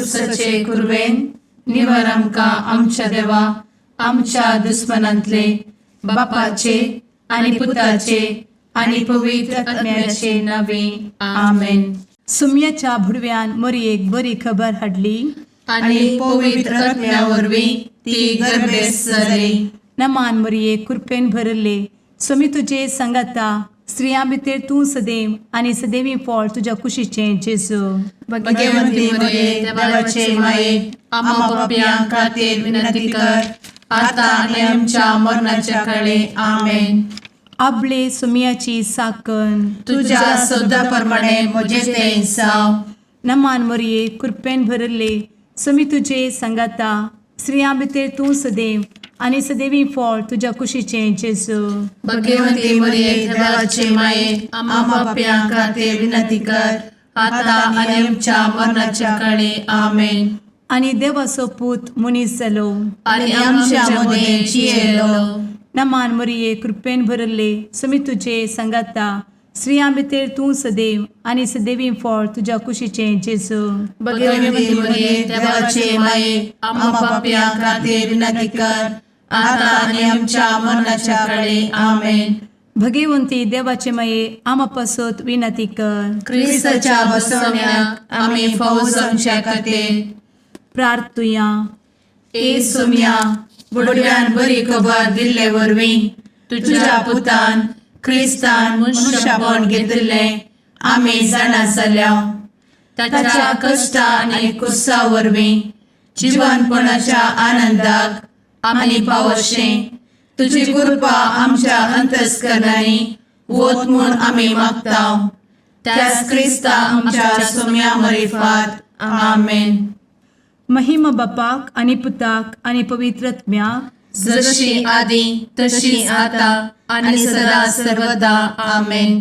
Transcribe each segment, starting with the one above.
खुर्सचे कुर्वेन निवर आमकां आमच्या देवा आमच्या दुस्मनांतले बापाचे आनी पुताचे आनी पवित्र आत्म्याचे नावे आमेन. सुम्याच्या भुडव्यान मरयेक बरी खबर हाडली आनी पवित्र आत्म्या वरवीं ती गर्भेस जाली. नमान मरयेक कृपेन भरले समी तुजे संगाता स्त्रियां भितर तूं सदैव आनी सदैवी फळ तुज्या कुशीचें जेजू. भगवंती मरिये देवाचे माये आम्हा पाप्यां खातीर विनंती कर आता आनी आमच्या मरणाच्या काळी आमेन. आपले सुम्याची साकन तुझ्या सोदा प्रमाणे म्हजे तें जावं. नमान मरये कृपेन भरले समी तुजे संगाता स्त्रियां भितर तूं सदैव आनी सदैवी फळ तुज्या कुशीचें जेजू. भगवंती मरिये देवाचे माये आम्हा पाप्यां खातीर विनंती कर आता आनी आमच्या मरणाच्या काळी आमेन. आनी देवाचो पूत मनीस जालो आनी आमच्या मदें जियेलो. नमान मरये कृपेन भरले समी तुजे संगाता स्त्रियां भितर तूं सदैव आनी सदैवी फळ तुज्या कुशीचें जेजू. भगवंती मरिये देवाचे माये आम्हा पाप्यां खातीर विनंती कर आता आनी आमच्या मरणाच्या काळी आमेन. भगवंती देवाचे माये आमा पासत विनंती कर. क्रिस्ताच्या बसवण्याक आमी फावो जावचे खातीर प्रार्थुया. ए सुम्या बुडव्यान बरी खबर दिल्ले वरवीं तुज्या पुतान क्रिस्तान मनशापण घेतिल्ले आमी जाणा जाल्या. ताच्या कश्टा आनी कुर्सा वरवीं जिवनपणाच्या आनंदाक आमी पावशें तुजी कृपा आमच्या अंतस्करणांनी वोत म्हूण आमी मागतां. त्याच क्रिस्ता आमच्या सुम्या मरिफात आमेन. महिमा बापाक आनी पुताक आनी पवित्र आत्म्याक जशी आदी तशी आता आनी सदा सर्वदा आमेन.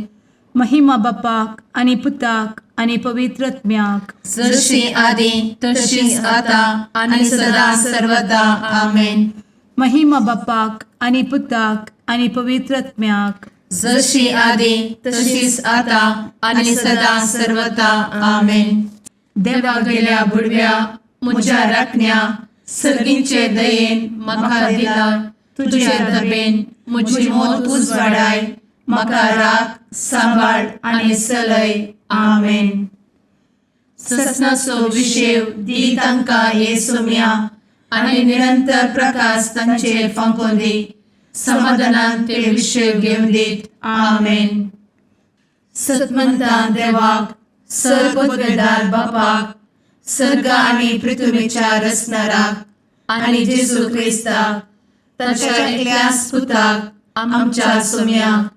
महिमा बापाक आनी पुताक आनी पवित्र आत्म्याक जशी आदी तशीच आता आनी सदा सर्वदा आमेन. महिमा बापाक आनी पुताक आनी पवित्र आत्म्याक जशी आदी तशीच आता आनी सदा सर्वदा आमेन. देवा गेल्या बुडव्या म्हज्या राखण्या सर्गींचे दयेन म्हाका दिला तुजे धबेन म्हजी मोत उजवाडाय म्हाका राख सांबाळ आनी चलय आमेन. ससनाचो विशेव दी तांकां हे सुम्या आनी निरंतर प्रकाश तांचेर फांकून दी. समाधानान ते विशेव घेवन दीत आमेन. सतमंता देवाक सर्वपदवेदार बापाक सर्ग आनी पृथ्वीच्या रचणाराक आनी जेजू क्रिस्ताक ताच्या एकल्याच पुताक आमच्या सुम्याक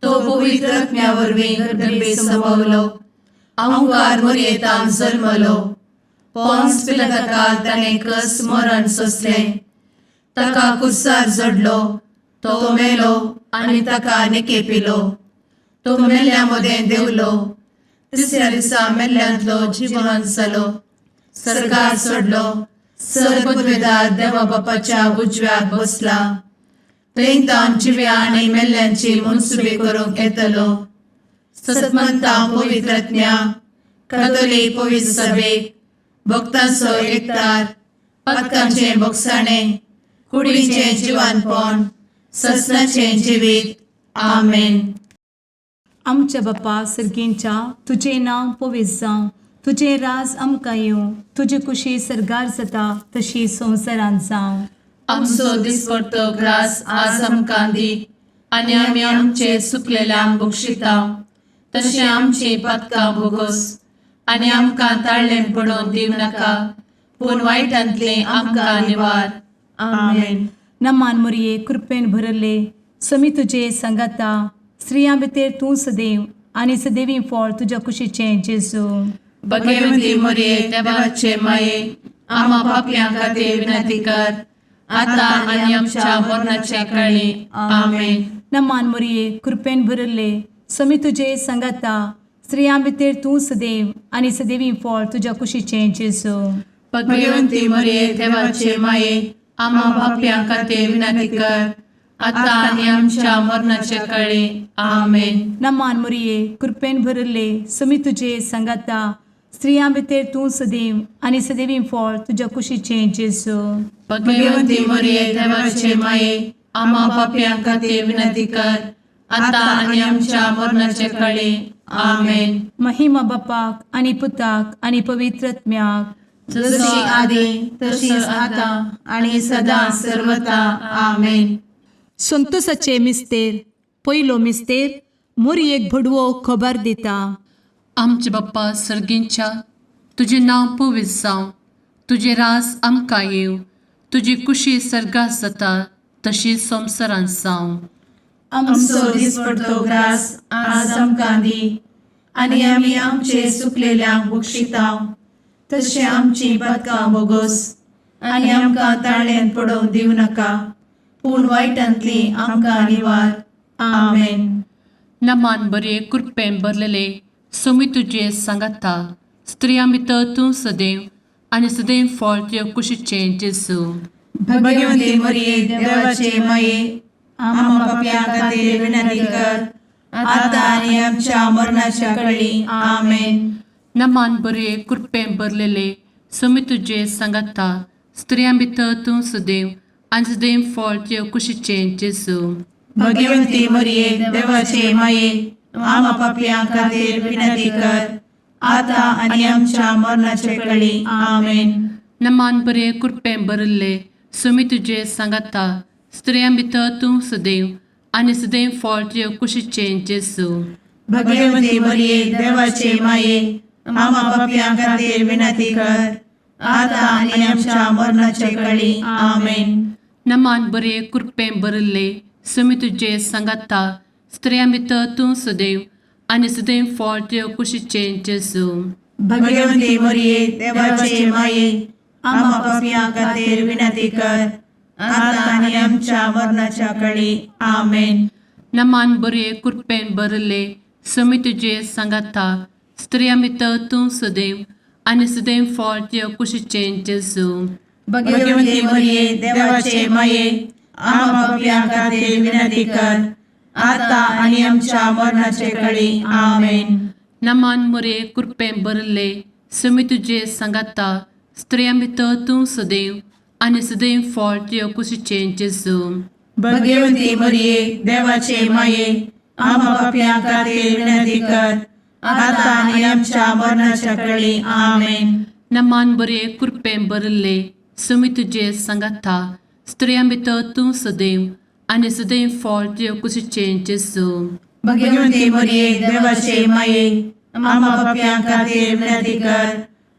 तो पवित्र आत्म्या वरवीं गर्भे संभवलो. अंगार मरयेंत जल्मलो. पोंस पिलाताकाल ताणें कस मरण सोंसलें. ताका कुर्सार जडलो. तो मेलो आनी ताका निकेपिलो. तो मेल्ल्या मदें देंवलो. तिसऱ्या दिसा मेल्ल्यांतलो जिवंत जालो. सर्गार चडलो. सर्वपदवेदार देवा बापाच्या उजव्याक बसला. थंयतान जिव्या आनी मेल्ल्यांची मनसुबी करूंक येतलो. सतमंतां पवित्र आत्म्या कातोलीक पवित्र सभेक भक्तांचो एकठार पातकांचें भोगसाणें कुडीचें जिवनपण ससनाचें जिवीत आमेन. आमच्या बापा सर्गींच्या तुजें नांव पवित्र जावं. तुजें राज आमकां येवं. तुजी कुशी सर्गार जाता तशी संवसारांत जावं. आमचो दिसपडटो ग्रास आज आमकां दी आनी आमी आमचे चुकलेल्यांक बक्षिता तशें आमची पातकां भोगोस आनी आमकां ताळ्ळें पडोवन दिव नाका पूण वायटांतलें आमकां निवार आमेन. नमान मरये कृपेन भरले समी तुजे संगाता स्त्रियां भितर तूं सदैव आनी सदैवी फळ तुज्या कुशीचें जेजू. भगवंती मरिये देवाचे माये आम्हा पाप्यां खातीर विनंती कर आता आनी आमच्या मरणाच्या काळी आमेन. नमान मरये कृपेन भरले समी तुजे संगाता स्त्रियां भितर तूं सदैव आनी सदैवी फळ तुज्या कुशीचें जेजू. भगवंती मरिये देवाचे माये आम्हा पाप्यां खातीर विनंती कर आता आनी आमच्या मरणाच्या काळी आमेन. नमान मरये कृपेन भरले समी तुजे संगाता स्त्रियां भितर तूं सदैव आनी सदैवी फळ तुज्या कुशीचें जेजू. भगवंती मरिये देवाचे माये आम्हा पाप्यां खातीर विनंती कर आता आणि आमच्या मरणाच्या काळी आमेन. महिमा बापाक आनी पुताक आनी पवित्रत्म्याक, जशी आदी तशीच आता आणि सदा सर्वदा आमेन. संतोसाचे मिस्तेर. पयलो मिस्तेर. मोरयेक भडवो खबर दिता. आमचे बाप्पा सर्गींच्या, तुझे नाव पवित्र जावं, तुझे रास आमकां येव, तुजी कुशी सर्गात जाता तशी संवसारांत जावं. आमचो दिसपडटो ग्रास आज आमकां दी आणि आमी आमचे सुकलेल्यांक बक्षितांव, तशें आमची पातकां बोगोस आनी आमकां ताळ्यान पडोवंक दिवं नाका, पूण वायटांतली आमकां निवार. आमेन. नमान बरे कृपेन भरलेले सोमी तुजे सांगाता, स्त्रियां भितर तूं सदैव आनी सदैव फळ तुज्या कुशीचें जेजू. भगवंती मरिये देवाचे माये आम्हा पाप्यां खातीर विनंती कर आता आणि आमच्या मरणाच्या काळी आमेन. नमान बरे कृपेन भरलेले सोमी तुजे सांगाता, स्त्रियां भितर तूं सदैव आनी सदैव फळ तुज्या कुशीचें जेजू. भगवंती मरिये देवाचे माये आम्हा पाप्यां खातीर विनंती कर आता आणि आमच्या मरणाच्या काळी आमेन. नमान बरे कृपेन भरले सोमी तुजे सांगाता, स्त्रियां भितर तूं सदैव आनी सदैव फळ तुज्या कुशीचें जेजू. भगवंती मरिये देवाचे माये आम्हा पाप्यां खातीर विनंती कर आता आणि आमच्या मरणाच्या काळी आमेन. नमान बरे कृपेन भरले सोमी तुजे सांगाता, स्त्रियां भितर तूं सदैव आनी सदैव फळ तुज्या कुशीचें जेजू. भगवंती मरिये देवाचे माये आम्हा पाप्यां खातीर विनंती कर आता आणि आमच्या मरणाच्या काळी आमेन. नमान बरे कृपेन भरले सोमी तुजे सांगाता, स्त्रियां भितर तूं सदैव आनी सदैव फळ तुज्या कुशीचें जेजू. भगवंती मरिये देवाचे माये आम्हा पाप्यां खातीर विनंती कर आता आणि आमच्या मरणाच्या काळी आमेन. नमान बरे कृपेन भरले सोमी तुजे सांगाता, स्त्रियां भितर तूं सदैव आनी सदैव फळ तुज्या कुशीचें जेजू. भगवंती मरिये देवाचे माये आम्हा पाप्यां खातीर विनंती कर आता आणि आमच्या मरणाच्या काळी आमेन. नमान बरे कृपेन भरले सोमी तुजे सांगाता, स्त्रियां भितर तूं सदैव आनी सदैव फळ तुज्या कुशीचें जेजू. भगवंती मरिये देवाचे माये आम्हा पाप्यां खातीर विनंती कर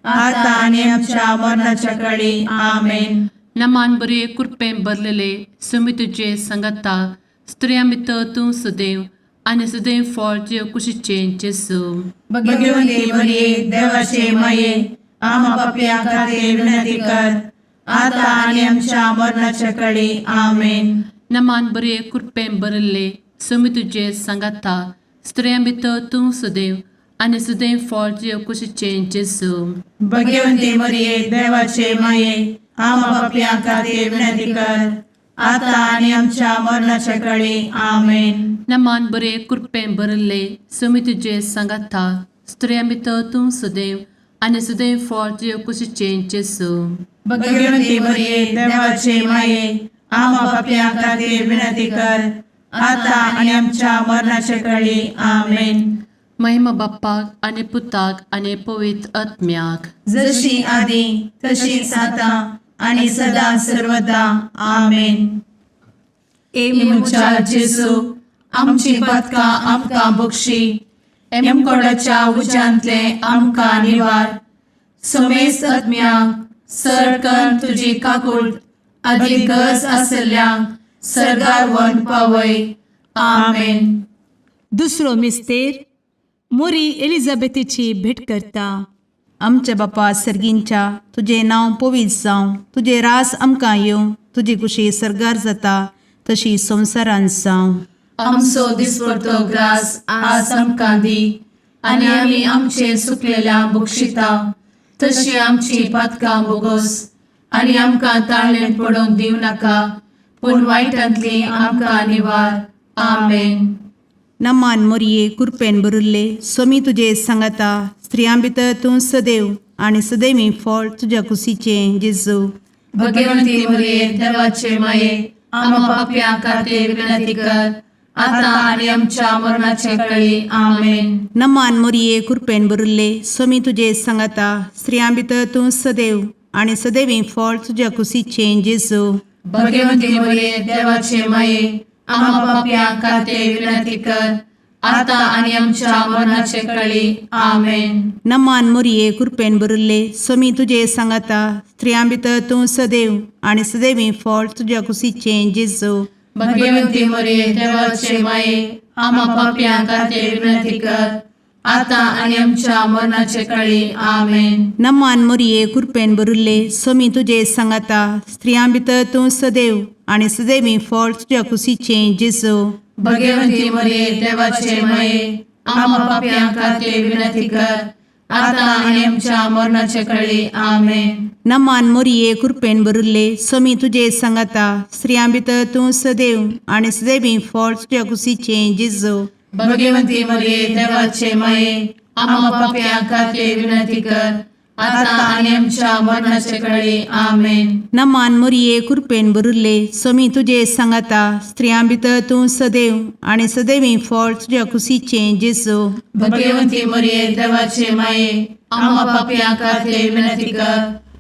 आता आणि आमच्या मरणाच्या काळी आमेन. नमान बरे कृपेन भरलेले सोमी तुजे सांगाता, स्त्रियां भितर तूं सदैव आनी सदैव फळ तुज्या कुशीचें जेजू. भगवंती मरिये देवाचे माये आम्हा पाप्यां खातीर विनंती कर आता आणि आमच्या मरणाच्या काळी आमेन. नमान बरे कृपेन भरले सोमी तुजे सांगाता, स्त्रियां भितर तूं सदैव आनी सदैव फळ तुज्या कुशीचें जेजू. भगवंती मरिये देवाचे माये आम्हा पाप्यां खातीर विनंती कर आता आणि आमच्या मरणाच्या काळी आमेन. नमान बरे कृपेन भरले सोमी तुजे सांगाता, स्त्रियां भितर तूं सदैव आनी सदैव फळ तुज्या कुशीचें जेजू. भगवंती मरिये देवाचे माये आम्हा पाप्यां खातीर विनंती कर आता आणि आमच्या मरणाच्या काळी आमेन. महिमा बाप्पाक आनी पुताक आनी पवित्र आत्म्याक, जशी आदी तशीच आता आणि सदा सर्वदा आमेन. मुचा जेजू आमची पातकां आमकां बक्षी, एमकोडाच्या उज्यांतले आमकां निवार. सोमेस आत्म्याक सडकन तुजी काकूट अधिक गरज आसल्यांक सर्गार व्हरून पावय. आमेन. दुसरो मिस्तेर. मोरी एलिझाबेथीची भेट करता. आमच्या बापा सर्गींच्या, तुझे नाव पवित्र जावं, तुझे रास आमकां येवं, तुजी कुशी सर्गार जाता तशी संवसारांत जावं. आमचो दिसपडटो ग्रास आज आमकां दी आणि आमी आमचे सुकलेल्यांक बक्षितांव, तशी आमची पातकां बोगोस आणि आमकां ताळ्यान पडोवंक दिवं नाका, पूण वायटांतली आमकां निवार. आमेन. नमान मोरये कृपेन भरुल्ले, सोमी तुजे सांगाता, स्त्रियां भितर तूं सदैव आणि सदैवी फळ तुझ्या कुशीचें जेजू. भगवंती मरिये देवाचे माये आम्हा पाप्यां खातीर विनंती कर आता आणि आमच्या मरणाचे कळी आमेन. नमान मोरये कृपेन भरिल्ले स्वामी तुजे सांगाता स्त्रियां भितर तूं सदैव आणि सदैवी फळ तुझ्या कुशीचें जेजू. भगवंती मरिये देवाचे माये आम्हा पाप्यां खातीर विनंती कर आता आणि आमच्या मरणाचे कळी आमेन. नमान मोरये कृपेन भरिल्ले स्वामी तुजे सांगाता स्त्रियां भितर तूं सदैव आणि सदैवी फळ तुझ्या कुशीचें जेजू. भगवंती मरिये देवाचे माये आम्हा पाप्यां खातीर विनंती कर आता आणि आमच्या मरणाचे कळी आमेन. नमान मोरये कृपेन भरिल्ले स्वामी तुजे सांगाता स्त्रियां भितर तूं सदैव आणि सदैवी फळ तुझ्या कुशीचें जेजू. भगवंती मरिये देवाचे माये आम्हा पाप्यां खातीर विनंती कर आता आणि आमच्या मरणाचे कळी आमेन. नमान मोरये कृपेन भरिल्ले स्वामी तुजे सांगाता स्त्रियां भितर तूं सदैव आणि सदैवी फळ तुझ्या कुशीचें जेजू. भगवंती मरिये देवाचे माये आम्हा पाप्यां खातीर विनंती कर आता आणि आमच्या मरणाचे कळी आमेन. नमान मोरये कृपेन भरिल्ले स्वामी तुजे सांगाता स्त्रियां भितर तूं सदैव आणि सदैवी फळ तुझ्या कुशीचें जेजू. भगवंती मरिये देवाचे माये आम्हा पाप्यां खातीर विनंती कर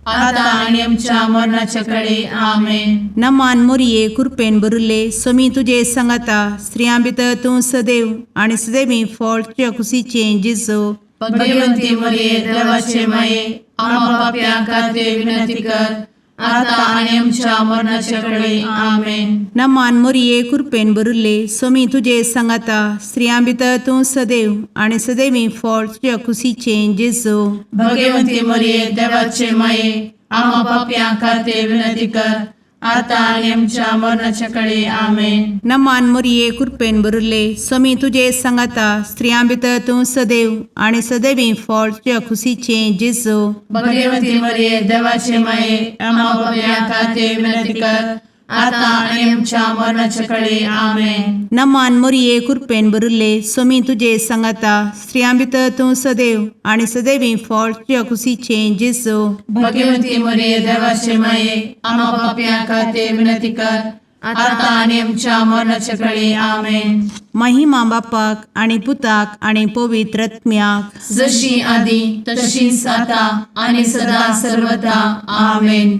आता आणि आमच्या मरणाचे कळी आमेन. नमान मोरये कृपेन भरिल्ले स्वामी तुजे सांगाता स्त्रियां भितर तूं सदैव आणि सदैवी फळ तुझ्या कुशीचें जेजू. भगवंती मरिये देवाचे माये आम्हा पाप्यां खातीर विनंती कर आता आणि आमच्या मरणाचे कळी आमेन. नमान मोरये कृपेन भरिल्ले स्वामी तुजे सांगाता स्त्रियां भितर तूं सदैव आणि सदैवी फळ तुझ्या कुशीचें जेजू. भगवंती मरिये देवाचे माये आम्हा पाप्यां खातीर विनंती कर आता आणि आमच्या मरणाचे कळी आमेन. नमान मोरये कृपेन भरिल्ले स्वामी तुजे सांगाता स्त्रियां भितर तूं सदैव आणि सदैवी फळ तुझ्या कुशीचें जेजू. भगवंती मरिये देवाचे माये आम्हा पाप्यां खातीर विनंती कर आता आणि आमच्या मरणाचे कळी आमेन. नमान मोरये कृपेन भरिल्ले स्वामी तुजे सांगाता स्त्रियां भितर तूं सदैव आणि सदैवी फळ तुझ्या कुशीचें जेजू. भगवंती मरिये देवाचे माये आम्हा पाप्यां खातीर विनंती कर आता आणि आमच्या मरणाचे कळी आमेन. महिमा बापाक आणि पुताक आणि पवित्र आत्म्याक जशी आधी तशीच आता आणि सदा सर्वदा आमेन.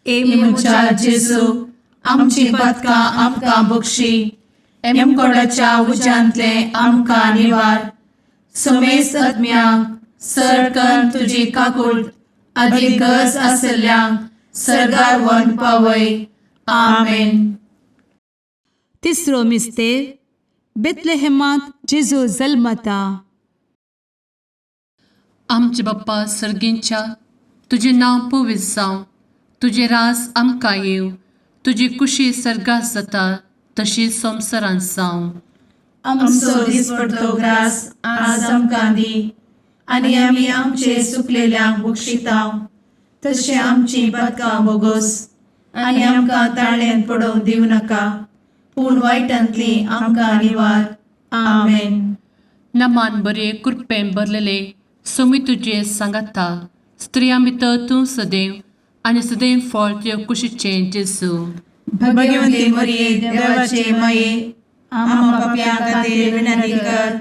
एमुच्या जेजू आमची पदकां आमकां बक्षी एमकोडाच्या उज्यांतले आमकां निवार. समेस्त आत्म्यांक सरकन तुजी काकूट अधिक गरज आसल्ल्यांक सरगार वन पावय आमेन. तिसरो मिस्तेर बेतलेहेमांत जेजू जल्मता. आमचे बाप्पा सर्गींच्या तुझे नांव पवित्र जावं, तुझे राज आमकां येवं, तुजी कुशी सर्गात जाता तशी संवसारांत जावं. आमचो दिसपडटो ग्रास आज आमकां दी आनी आमी आमचे चुकलेल्यांक बक्षितांव तशें आमची पदकां बोगोस आनी आमकां ताळ्यान पडोवंक दिवं नाका पूण वायटांतली आमकां निवार आमेन. नमान बरे कृपेन भरलेले सोमी तुजे सांगाता स्त्रियां भितर तूं सदैव आणि सदैव फळ तुज्या कुशीचें जेजू. भगवंती मरिये देवाचे माये आम्हा पाप्यां खातीर विनंती कर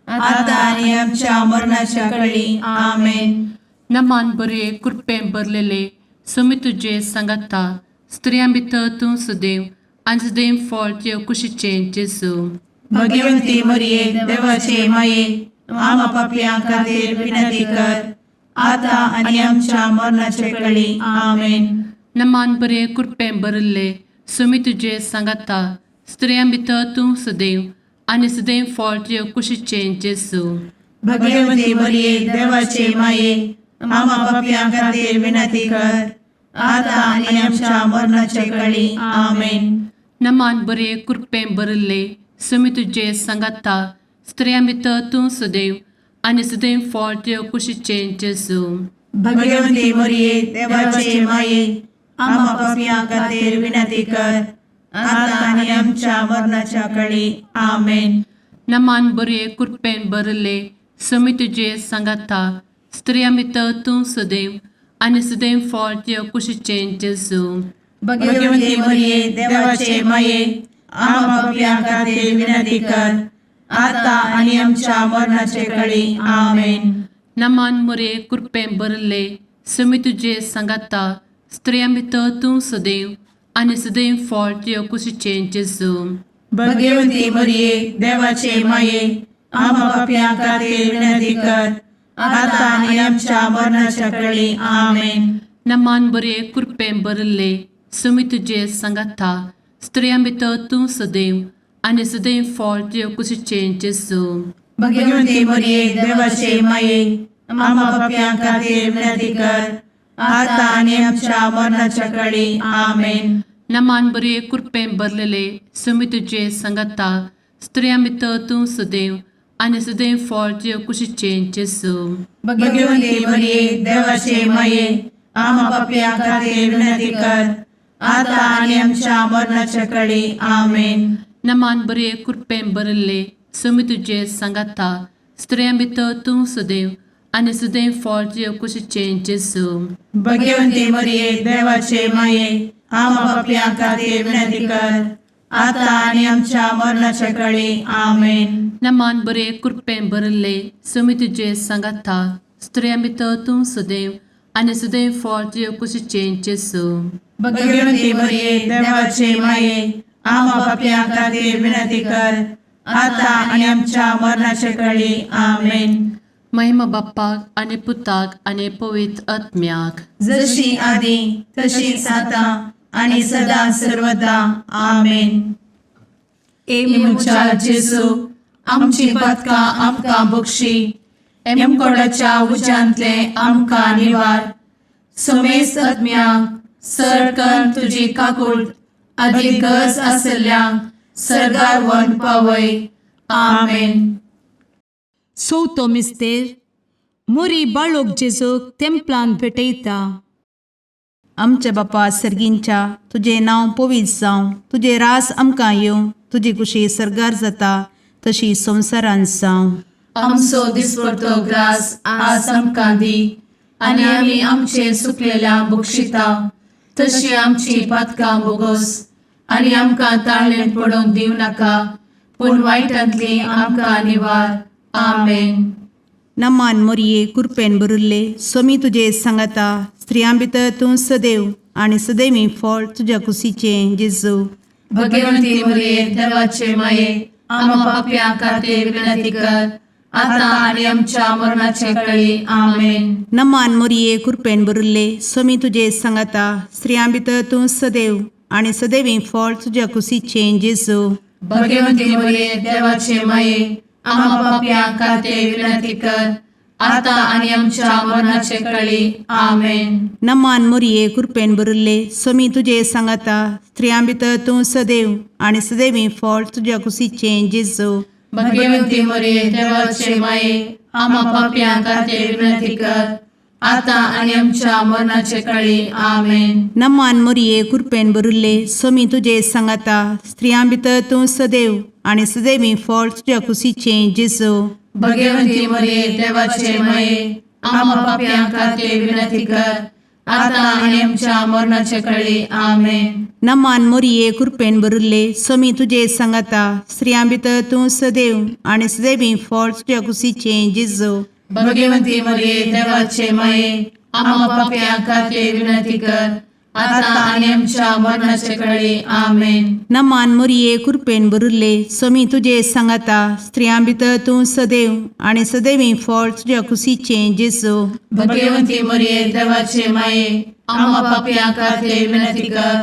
आता आनी आमच्या मरणाच्या कळी आमेन. नमान बरे कृपेन भरलेले सोमी तुजे सांगाता स्त्रियां भितर तूं सदैव आणि सदैव फळ तुज्या कुशीचें जेजू. भगवंती मरिये देवाचे माये आम्हा पाप्यां खातीर विनंती कर आता आनी आमच्या मरणाचे कळी आमेन. नमान बरे कृपेन भरले सोमी तुजे सांगाता स्त्रियां भितर तूं सदैव आणि सदैव फळ तुज्या कुशीचें जेजू. भगवंती मरिये देवाचे माये आम्हा पाप्यां खातीर विनंती कर आता आनी आमच्या मरणाचे कळी आमेन. नमान बरे कृपेन भरले सोमी तुजे सांगाता स्त्रियां भितर तूं सदैव आणि सदैव फळ तुज्या कुशीचें जेजू. भगवंती मरिये देवाचे माये आम्हा पाप्यां खातीर विनंती कर आता आनी आमच्या मरणाच्या कळी आमेन. नमान बरे कृपेन भरले समी तुझे सांगाता स्त्रियां भितर तूं सदैव आनी सदैव फळ तुझ्या कुशीचें जेजू. भगवती मरिये देवाचे माये आम्हा पापियां खातीर विनंती कर आता आणि आमच्या मरणाचे काळी आमेन. नमान मोरे कृपें भरले समी तुझे सांगाता स्त्रियां भितर तूं सदैव आनी सदैव फळ तुझ्या कुशीचें जेजू. भगवती मरिये देवाचे माये आम्हा पापियां खातीर विनंती कर आता आणि आमच्या मरणाच्या काळी आमेन. नमान बरे कृपें भरले समी तुझे सांगाता स्त्रियां भितर तूं सदैव आनी सदैव फळ तुझ्या कुशीचें जेजू. भगवती मरिये देवाचे माये आम्हा पापियां खातीर विनंती कर आता आणि आमच्या मरणाच्या काळी आमेन. नमान बरे कृपें भरलेले समी तुझे सांगाता स्त्रियां भितर तूं सदैव आनी सदैव फळ तुझ्या कुशीचें जेजू. भगवती मरिये देवाचे माये आम्हा पापियां खातीर विनंती कर आता आणि आमच्या मरणाच्या काळी आमेन. नमान बरे कृपें भरले समी तुझे सांगाता स्त्रियां भितर तूं सदैव आनी सदैव फळ तुझ्या कुशीचें जेजू. भगवती मरिये देवाचे माये आम्हा पापियां खातीर विनंती कर आता आणि आमच्या मरणाच्या काळी आमेन. नमान बरे कृपें भरले समी तुझे सांगाता स्त्रियां भितर तूं सदैव आनी सदैव फळ तुझ्या कुशीचें जेजू. भगवती मरिये देवाचे माये आम्हा पापियां खातीर विनंती कर आता आणि आमच्या मरणाच्या काळी आमेन. महिमा बाप्पाक आनी पुताक आनी पवित्र आत्म्याक जशी आदी तशीच आता आणि सदा सर्वदा आमेन. मुचा जेजू आमची पदकां आमकां बक्षी एमकोडाच्या उज्यांतले आमकां निवार. समेस्त आत्म्यांक सरकन तुजी काकूळ अधिक गरज आसल्ल्यांक सरगार वन पावय. आमेन. चवथो मिस्तेर मोरी बाळोक जेजूक तेंपलान भेटयता. आमच्या बापा सर्गींच्या तुझे नांव पवित्र जावं, तुझे रास आमकां येवं, तुजी कुशी सरगार जाता तशी संवसारांत जावं. आमचो दिसपडटो ग्रास आज आमकां दी आनी आमी आमचे चुकलेल्यांक बक्षिता तशी आमची पातकां बोगोस आनी आमकां ताळ्ळें पडोवंक दिव नाका पूण वायटांतली आमकां निवार. आमेन. नमान मोरये कृपेन भरिल्ले समी तुजे सांगाता स्त्रियां भितर तूं सदैव आनी सदैवी फळ तुज्या कुशीचें जेजू. भगवती मरिये देवाचे माये आम्हा पापियां खातीर विनंती कर आता आणि आमच्या मरणाचे काळी. आमेन. नमान मोरये कृपेन भरिल्ले समी तुजे सांगाता स्त्रियां भितर तूं सदैव आनी सदैवी फळ तुज्या कुशीचें जेजू. भगवती मरिये देवाचे माये आम्हा पापियां खातीर विनंती कर आता आणि आमच्या मरणाचे काळी. आमेन. नमान मोरये कृपेन भरिल्ले समी तुजे सांगाता स्त्रियां भितर तूं सदैव आनी सदैवी फळ तुज्या कुशीचें जेजू. भगवती मरिये देवाचे माये आम्हा पापियां खातीर विनंती कर आता आणि आमच्या मरणाचे काळी. आमेन. नमान मोरये कृपेन भरिल्ले समी तुजे सांगाता स्त्रियां भितर तूं सदैव आनी सदैवी फळ तुज्या कुशीचें जेजू. भगवती मरिये देवाचे माये आम्हा पापियां खातीर विनंती कर आता आणि आमच्या मरणाचे काळी. आमेन. नमान मोरये कृपेन भरिल्ले समी तुजे सांगाता स्त्रियां भितर तूं सदैव आनी सदैवी फळ तुज्या कुशीचें जेजू. भगवती मरिये देवाचे माये आम्हा पापियां खातीर विनंती कर आता आणि आमच्या मरणाचे काळी. आमेन. नमान मोरये कृपेन भरिल्ले समी तुजे सांगाता स्त्रियां भितर तूं सदैव आनी सदैवी फळ तुज्या कुशीचें जेजू. भगवती मरिये देवाचे माये आम्हा पापियां खातीर विनंती कर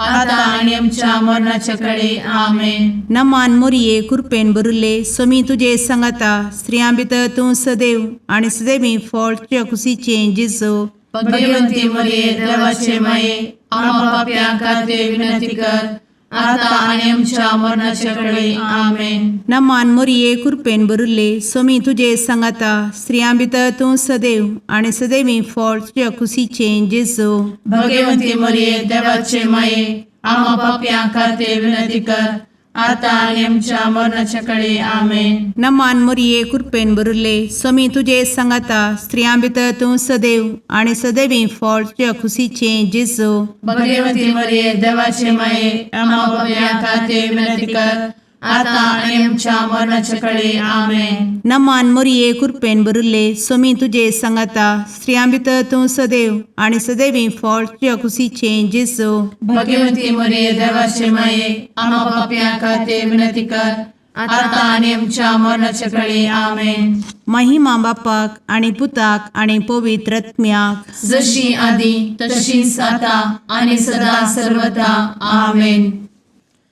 आता आणि आमच्या मरणाच्या काळी. आमेन. नमान मोरये कृपेन भरिल्ले समी तुजे सांगाता स्त्रियां भितर तूं सदैव आनी सदैवी फळ तुज्या कुशीचें जेजू. भगवती मरिये देवाचे माये आम्हा पापियां खातीर विनंती कर आता आणि आमच्या मरणाच्या काळी. आमेन. नमान मोरये कृपेन भरिल्ले समी तुजे सांगाता स्त्रियां भितर तूं सदैव आनी सदैवी फळ तुज्या कुशीचें जेजू. भगवती मरिये देवाचे माये आम्हा पापियां खातीर विनंती कर आता आणि आमच्या मरणाच्या काळी आमेन. नमान मोरये कृपेन बरुले स्वामी तुझे सांगाता स्त्रियां भितर तूं सदैव आणि सदैवी फळ तुझ्या खुशीचे जेजू. भगवती मरिये देवाचे माये आम्हा पाप्या खातीर विनंती कर, आता आणि आमच्या मरणाच्या काळी आमेन. नमान मोरये कृपेन बरुले स्वामी तुझे सांगाता स्त्रियां भितर तूं सदैव आणि सदैवी फळ तुझ्या खुशीचे जेजू. भगवती मरिये देवाचे माये आम्हा पाप्या खातीर विनंती कर, आता आणि आमच्या मरणाच्या काळी आमेन. महिमा बापाक आणि पुताक आणि पवित्र आत्म्याक, जशी आधी तशीच आता आणि सदा सर्वदा आमेन.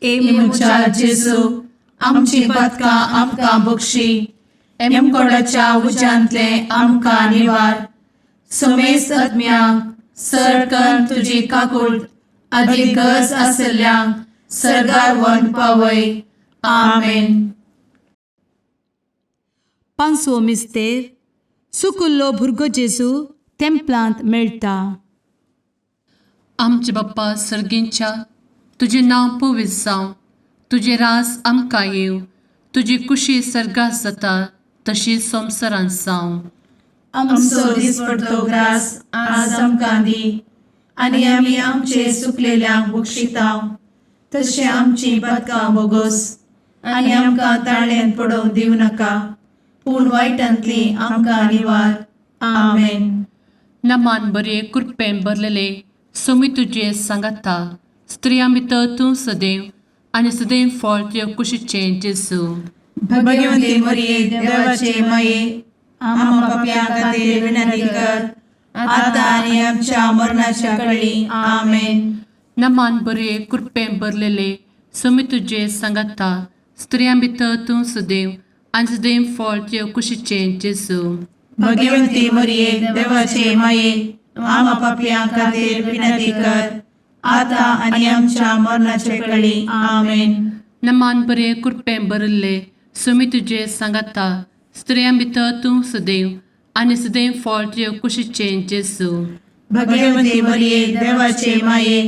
मुचा जेजू आमची पदका आमकां बक्षी, कोणाच्या उजांतले आमकां निवार. समेस्त आत्म्यांक सरकन तुजी काकूट अधिक गज आसल्यांक सरगार वन पावय. आमेन. पांचवो मिस्तेर सुकुल्लो भुरगो जेजू तेंपलांत मेळटा. आमचे बाप्पा सर्गींच्या तुझे नांव पवित्र जावं, तुझे रास आमकां येव, तुजी कुशी सर्गास जाता तशी संवसारांत जावं. आमचो दिसपडटो ग्रास आज आमकां दी, आनी आमी आमचे सुकलेल्यांक बक्षितांव. तशें आमची पदकां बोगोस आनी आमकां ताळ्यान पडोवंक दिवं नाका, पूण वायटांतली आमकां निवार. आमेन. नमान बरे कृपेन भरलेले सोमी तुझे सांगाता स्त्रियां भितर तूं सदैव आणि सदैव फळ तुझ्या कुशीचे जेजू. भगवती मरिये देवाचे माये आम्हा पाप्यां खातीर विनंती कर, आता आनी आमच्या मरणाच्या काळी आमेन. नमान बरे कृपेन भरलेले सोमी तुझे सांगाता स्त्रियां भितर तूं सदैव आणि सदैव फळ तुझ्या कुशीचे जेजू. भगवती मरिये देवाचे माये आम्हा पाप्यां खातीर विनंती कर, आता आनी आमच्या मरणाच्या काळी आमेन. नमान बरे कृपेन भरले सोमी तुझे सांगाता स्त्रियां भितर तूं सदैव आणि सदैव फळ तुझ्या कुशीचे जेजू. भगवती मरिये देवाचे माये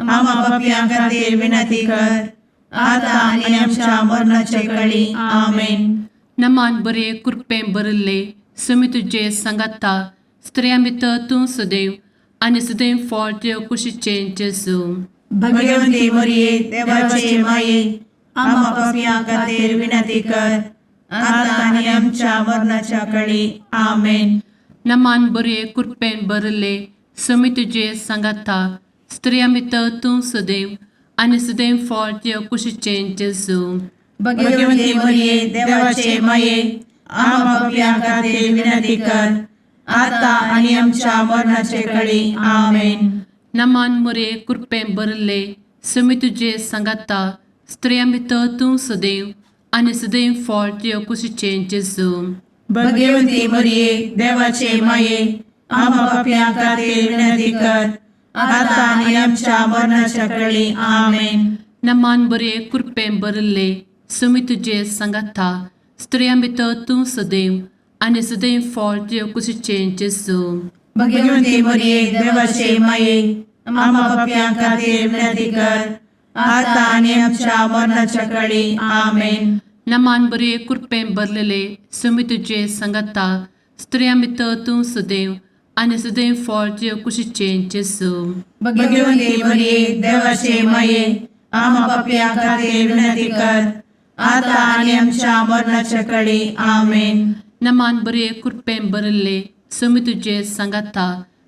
आम्हा पाप्यां खातीर विनंती कर, आता आनी आमच्या मरणाच्या काळी आमेन. नमान बरे कृपेन भरले सोमी तुझे सांगाता स्त्रियां भितर तूं सदैव आणि सदैव फळ तुझ्या कुशीचे जेजू. भगवती मरिये देवाचे माये आम्हा पाप्यां खातीर विनंती कर, आता आनी आमच्या मरणाच्या काळी आमेन. नमान बरे कृपेन भरले सोमी तुझे सांगाता स्त्रियां भितर तूं सदैव आणि सदैव फळ तुझ्या कुशीचे जेजू. भगवती मरिये देवाचे माये आम्हा पाप्यां खातीर विनंती कर, आता आनी आमच्या मरणाच्या काळी आमेन. नमान बरे कृपेन भरले सोमी तुझे सांगाता स्त्रियां भितर तूं सदैव आणि सदैव फळ तुझ्या कुशीचे जेजू. भगवती मरिये देवाचे माये आम्हा पाप्यां खातीर विनंती कर, आता आनी आमच्या मरणाच्या काळी आमेन. नमान बरे कृपेन भरले सोमी तुझे सांगाता स्त्रियां भितर तूं सदैव आणि सदैव फळ तुझ्या कुशीचे जेजू. भगवती मरिये देवाचे माये आम्हा पाप्यां खातीर विनंती कर, आता आनी आमच्या मरणाच्या काळी आमेन. नमान बरे कृपेन भरलेले सोमी तुझे सांगाता स्त्रियां भितर तूं सदैव आणि सदैव फळ तुझ्या कुशीचे जेजू. भगवती मरिये देवाचे माये आम्हा पाप्यां खातीर विनंती कर, आता आनी आमच्या मरणाच्या काळी आमेन. नमान बरे कृपेन भरले सोमी तुझे सांगाता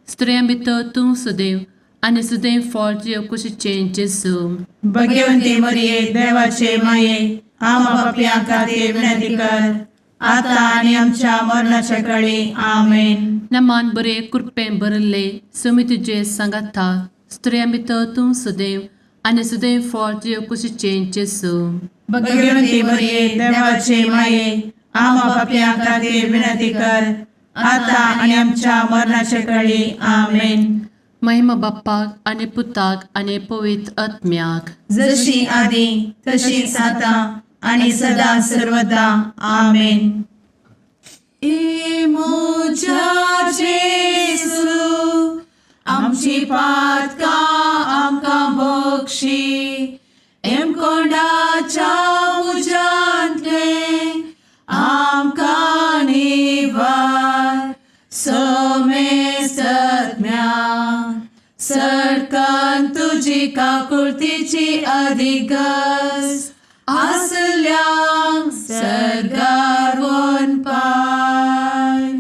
स्त्रियां भितर तूं सदैव आणि सदैव फळ तुझ्या कुशीचे जेजू. भगवती मरिये देवाचे माये आम्हा पाप्यां खातीर विनंती कर, आता आनी आमच्या मरणाच्या काळी आमेन. नमान बरे कृपेन भरले सोमी तुझे सांगाता स्त्रियां भितर तूं सदैव आणि सदैव फळ तुझ्या कुशीचे जेजू. भगवती मरिये देवाचे माये आम्हा पाप्यां खातीर विनंती कर, आता आनी आमच्या मरणाच्या काळी आमेन. महिमा बाप्पाक आणि पुताक आणि पवित्र आत्म्याक, जशी आधी तशीच आता आणि सदा सर्वदा आमेन. मोजा जेसू आमची पातका आमकां बक्षी, कोणाच्या काकुळतीची अधिगस आसल्या सरगार वन पाय.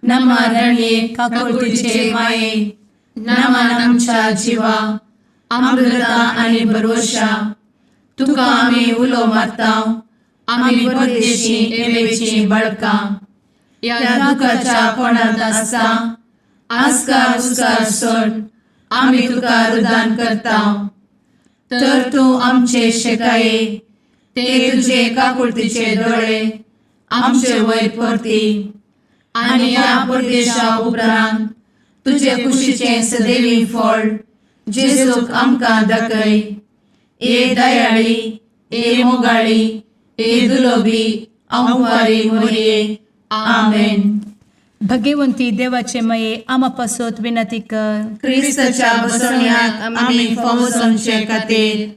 नमारणे काकुळतीचे माये नमान आमच्या जिवा अमृता आणि भरवशा तुका आम्ही उलो मारताव. आम्ही परदेशी एवेची बळका या दुखाच्या कोणात आसता आस्कार उस्कार सोड आम्ही तुका रुदान करताव. तर तू आमचे शेकाये ते तुझे काकुळतीचे डोळे आमचे वयर परती आणि या परदेशा उपरांत तुझे कुशीचे सदैवी फळ जेजूक आमकां दाखय. ए दयाळी ए मोगाळी ए दुलोबी अंवारी मोरये. आमेन. भगवंती देवाचे मये आम्हा पासोत विनंती कर. क्रिस्ताच्या बसवण्यात आम्ही फावोसोनचे खातीर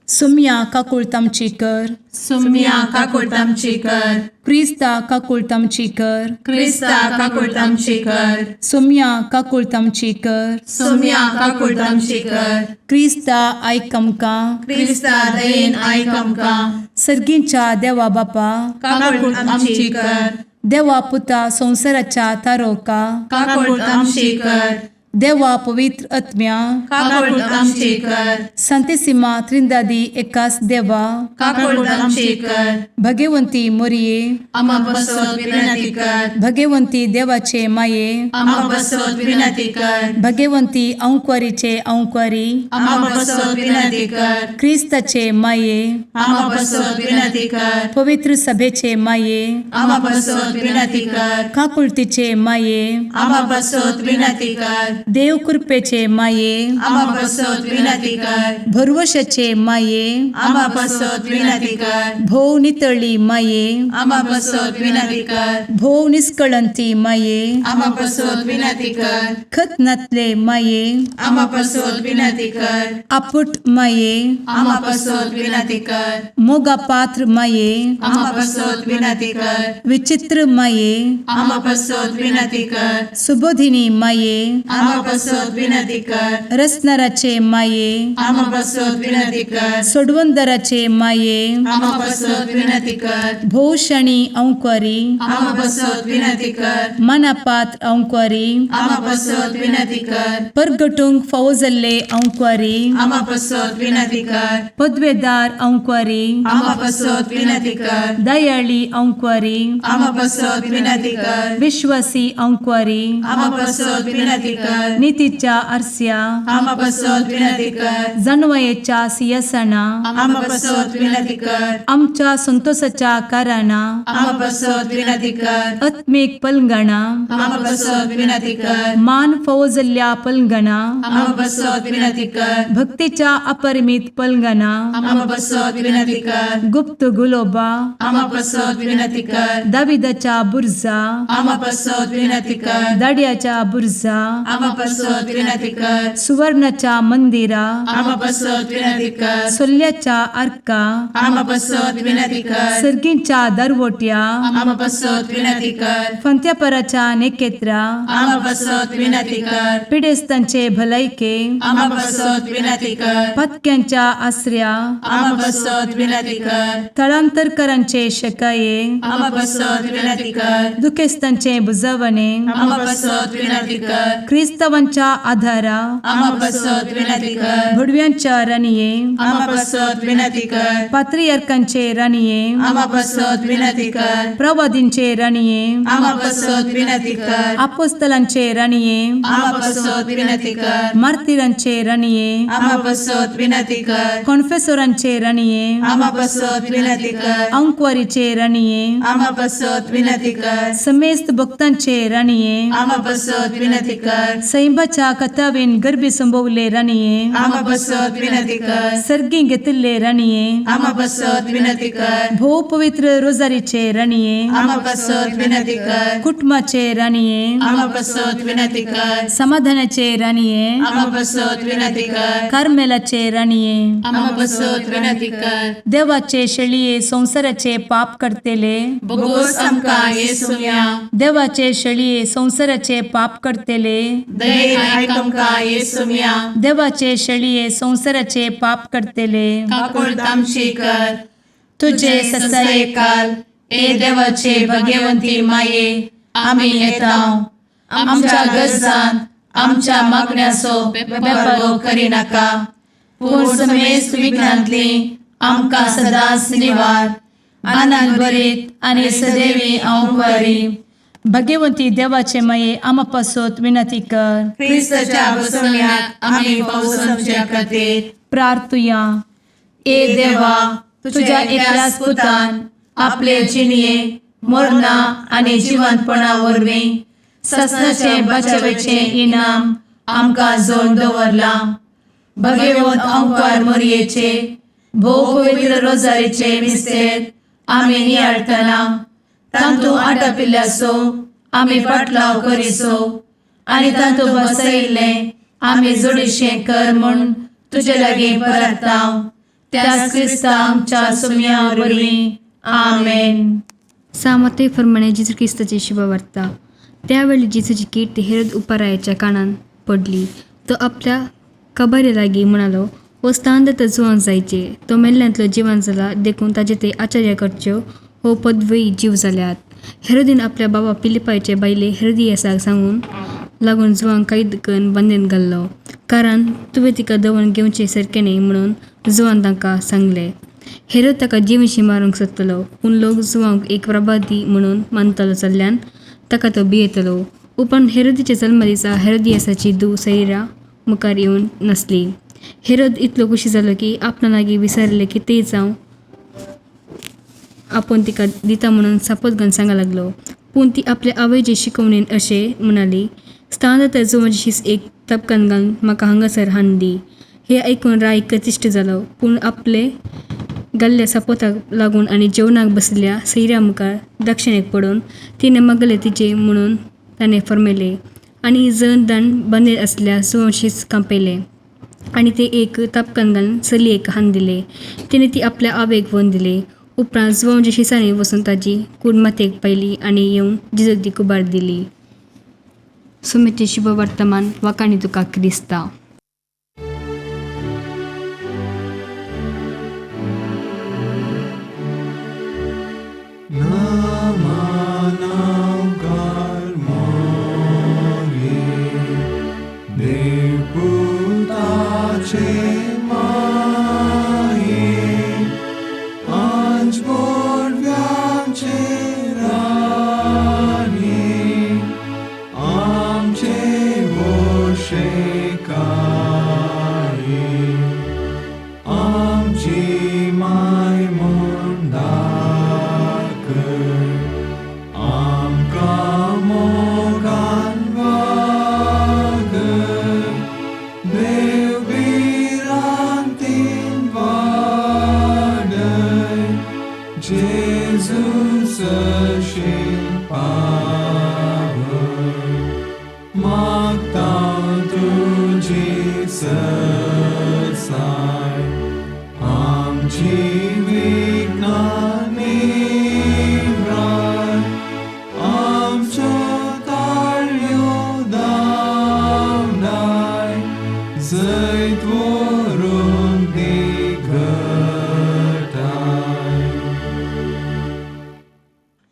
सुम्या काकुळतामची कर. सुम्या काकुळतामची कर. क्रिस्ता काकुळतामची कर. क्रिस्ता काकुळतामची कर. सुम्या काकुळतामची कर. सुम्या काकुळतामची कर. क्रिस्ता आयकमका. क्रिस्ता दयेन आयक आमकां. सर्गींच्या देवा बापा काकुळतामची कर. देवा पुता संसाराच्या तारोका. काकुळतामची कर. देवा पवित्र आत्म्या काकुळतामची कर. संतेसिमा त्रिंदादी एकाच देवा काकुळतामची कर. भगवंती मोरिये आम्हा बसवत विनंती कर. भगवंती देवाचे माये आम्हा बसवत विनंती कर. भगवंती औंक्वारीचे औंक्वारी आम्हा बसवत विनंती कर. ख्रिस्ताचे माये आम्हा बसवत विनंती कर. पवित्र सभेचे माये आम्हा बसवत विनंती कर. काकुळतीचे माये आम्हा बसवत विनंती कर. देव कृपेचे माये आम्हा बसवत विनंती कर. भरवशाचे माये आम्हा बसवत विनंती कर. भोव नितळी माये आम्हा बसवत विनंती कर. भोव निष्कळंती माये आम्हा बसवत विनंती कर. खत नातले माये आम्हा बसवत विनंती कर. आपुट माये आम्हा बसवत विनंती कर. मोगा पात्र माये आम्हा बसवत विनंती कर. विचित्र माये आम्हा बसवत विनंती कर. सुबोधिनी माये आम्हा बसवत विनंती कर. रसनाराचे माये आम्हा बसवत विनंती कर. सोडवंदराचे माये आम्हा बसवत विनंती कर. भोषणी औंक्वारी आम्हा बसवत विनंती कर. मनापात्र औंक्वारी आम्हा बसवत विनंती कर. परगटुंग फौजल्ले औंक्वारी आम्हा बसवत विनंती कर. पदवेदार औंक्वारी आम्हा बसवत विनंती कर. दयाळी औंक्वारी आम्हा बसवत विनंती कर. विश्वासी औंक्वारी आम्हा बसवत विनंती कर. नीतीच्या आरस्या आम्हा बसवत विनंती कर. जणवयेच्या सिंहासना आम्हा बसवत विनंती कर. आमच्या संतोषाच्या कारणा आम्हा बसवत विनंती कर. आत्मिक पलंगणा आम्हा बसवत विनंती कर. मान फौजल्या पलंगणा आम्हा बसवत विनंती कर. भक्तीच्या अपरिमित पलंगणा आम्हा बसवत विनंती कर. गुप्त गुलोबा आम्हा बसवत विनंती कर. दाविदाच्या बुर्जा आम्हा बसवत विनंती कर. दाडियाच्या बुर्जा आम्हा बसवत विनंती कर. सुवर्णाच्या मंदिरा आम्हा बसवत विनंती कर. सोल्याच्या अर्का आम्हा बसवत विनंती कर. सर्गींच्या दरवोट्या आम्हा बसवत विनंती कर. फंत्यापराच्या नेकेत्रा आम्हा बसवत विनंती कर. पिडेस्तांचे भलायके आम्हा बसवत विनंती कर. पथक्यांच्या आश्रया आम्हा बसवत विनंती कर. स्थळांतरकरांचे शकाये आम्हा बसवत विनंती कर. दुखेस्तांचे बुजावणे आम्हा बसवत विनंती कर. ख्रिस्तवांच्या आधारा आम्हा बसवत विनंती कर. भुडव्यांच्या राणीये आम्हा बसवत विनंती कर. पात्रियार्कांचे राणीये आम्हा बसवत विनंती कर. प्रवादींचे राणीये आम्हा बसवत विनंती कर. अपोस्तलांचे राणीये आम्हा बसवत विनंती कर. मार्तिरांचे राणीये आम्हा बसवत विनंती कर. कॉन्फेसोरांचे राणीये आम्हा बसवत विनंती कर. अंक्वारीचे राणीये आम्हा बसवत विनंती कर. समेस्त भक्तांचे राणीये आम्हा बसवत विनंती कर. सैंबाच्या कथावेन गर्भी संभवले राणीये आम्हा बसवत विनंती कर. सर्गी घेतले राणीये आम्हा बसवत विनंती कर. भो पवित्र रोजारीचे राणीये आम्हा बसवत विनंती कर. कुटुंबाचे राणीये आम्हा बसवत विनंती कर. समाधानाचे राणीये आम्हा बसवत विनंती कर. कार्मेलाचे राणीये आम्हा बसवत विनंती कर. देवाचे शळीये संसाराचे पाप करतेले बोगोस आमकां येसुया. देवाचे शळीये संसाराचे पाप करतेले दयेन आयक आमकां येसू मिया देवाचे शेळये संवसाराचे पाप करतेले काकूळ तामशी कर तुझे ससाये काल ए देवाचे भाग्यवंती माये आमी येताव आमच्या गरजान आमच्या मागण्याचो बेपागो करी नाका पूण समेस्त विघ्नांतली आमकां सदांच निवार आनंद बरीत आनी सदैवी औंकवारी भाग्यवंती देवाचे माये आमा पासत विनंती कर क्रिस्ताच्या बसवण्याक आमी पावसाच्या खातीर प्रार्थुया ए देवा तुझ्या एकल्याच पुतान आपले जिणये मरणा आनी जिवंतपणा वरवीं सस्नाचे बचावेचे इनाम आमकां जोड दवरला भगवंत औंकार मरयेचे भोव पवित्र रोजारीचे मिस्तेर आमी नियाळटना तांतू आटापिल्ल्यासो आमी पाटलाव करिसो आनी तांतू बसयिल्ले आमी जोडिशें कर म्हूण तुजे लागीं परतांव त्याच क्रिस्ता आमच्या सुम्या वरवीं आमेन. सामते फरमाने जिजू ख्रिस्ताची शुभवार्ता. त्यावेळी जिजूची कीर्ती हेरोद उपारायाच्या कानान पडली. तो आपल्या कबारी लागी म्हणालो, वस्तांत जुवांक जायचे. तो मेल्ल्यांतलो जिवंत जाला देखून ताचे ते आश्चर्य करच्यो हो पदवी जीव जाल्यात. हेरोदीन आपल्या बाबा पिलिपायचे बायले हेरोदियासाक सांगून लागून जुवांक कैद करून बंदेन घाल्लो, कारण तुवें तिका दवरून घेवचे सारकें न्ही म्हणून जुवान तांकां सांगले. हेरोद ताका जिवीशी मारूंक सोदतलो, पूण लोक जुवांक एक प्रभादी म्हणून मानतलो जाल्ल्यान ताका तो भियेतलो. उपरांत हेरोदीच्या जल्मा दिसा हेरोदियासाची धूव सैरा मुखार येवन नासली. हेरोद इतलो खुशी जालो की आपणा लागीं विचारले की ते जावं आपूण तिका दिता म्हणून सापत घालून सांगा लागलो. पूण ती आपल्या आवयचे शिकवणेन अशें म्हणाली, स्थान तर जुवांची शीस एक तपकान घालून म्हाका हांगासर हाडून दी. हे आयकून राय कतिश्ट जालो, पूण आपले गाल्ल्या सापोताक लागून आनी जेवणाक बसलेल्या सैऱ्या मुखार दक्षिणेक पडून तिने मागले तिचे म्हणून ताणें फरमेले. आनी जण दाण बंदेर आसल्या जुवांशीच कांपयले आनी ते एक तपकान घालून चलयेक हान दिले. तिने ती आपल्या आवयक व्हरून दिले. उपरांत जुवांच्या शिसांनी वचून ताची कूड मातयेक पायली आनी येवन जिजूक ती कुबार दिली. सुमेचे शुभ वर्तमान वाकाणी तुका क्रिस्ता.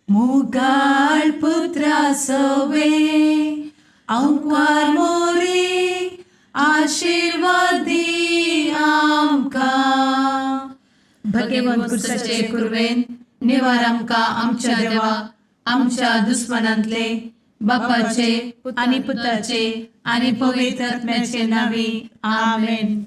मुगाळ पुत्रा सवे औंकवार मोरी आशीर्वाद दी आमकां. भगवंत कुर्साचे कुरवेन निवार आमकां आमच्या देवा आमच्या दुस्मनांतले बापाचे आनी पुताचे आनी पवित्र आत्म्याचे नावी आमेन.